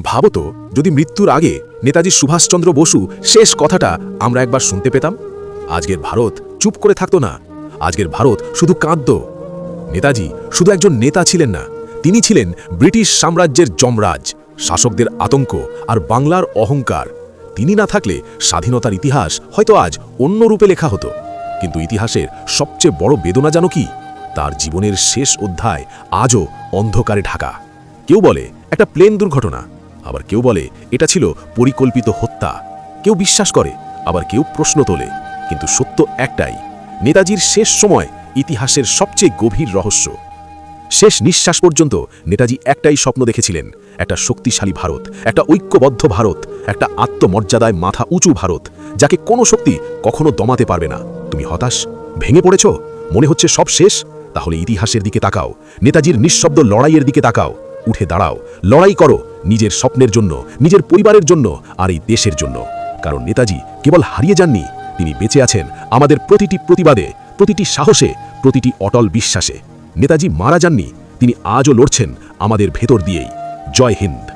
ভাবো তো, যদি মৃত্যুর আগে নেতাজি সুভাষচন্দ্র বসু শেষ কথাটা আমরা একবার শুনতে পেতাম। আজকের ভারত চুপ করে থাকতো না, আজকের ভারত শুধু কাঁদত। নেতাজি শুধু একজন নেতা ছিলেন না, তিনি ছিলেন ব্রিটিশ সাম্রাজ্যের যমরাজ, শাসকদের আতঙ্ক আর বাংলার অহংকার। তিনি না থাকলে স্বাধীনতার ইতিহাস হয়তো আজ অন্য রূপে লেখা হতো। কিন্তু ইতিহাসের সবচেয়ে বড় বেদনা জানো কি? তার জীবনের শেষ অধ্যায় আজও অন্ধকারে ঢাকা। কেউ বলে একটা প্লেন দুর্ঘটনা, আবার কেউ বলে এটা ছিল পরিকল্পিত হত্যা। কেউ বিশ্বাস করে, আবার কেউ প্রশ্ন তোলে, কিন্তু সত্য একটাই, নেতাজির শেষ সময় ইতিহাসের সবচেয়ে গভীর রহস্য। শেষ নিঃশ্বাস পর্যন্ত নেতাজি একটাই স্বপ্ন দেখেছিলেন, একটা শক্তিশালী ভারত, একটা ঐক্যবদ্ধ ভারত, একটা আত্মমর্যাদায় মাথা উঁচু ভারত, যাকে কোনো শক্তি কখনো দমাতে পারবে না। তুমি হতাশ, ভেঙে পড়েছ, মনে হচ্ছে সব শেষ? তাহলে ইতিহাসের দিকে তাকাও, নেতাজির নিঃশব্দ লড়াইয়ের দিকে তাকাও। উঠে দাঁড়াও, লড়াই করো নিজের স্বপ্নের জন্য, নিজের পরিবারের জন্য, আর এই দেশের জন্য। কারণ নেতাজি কেবল হারিয়ে যাননি, তিনি বেঁচে আছেন আমাদের প্রতিটি প্রতিবাদে, প্রতিটি সাহসে, প্রতিটি অটল বিশ্বাসে। নেতাজি মারা যাননি, তিনি আজও লড়ছেন আমাদের ভেতর দিয়েই। জয় হিন্দ।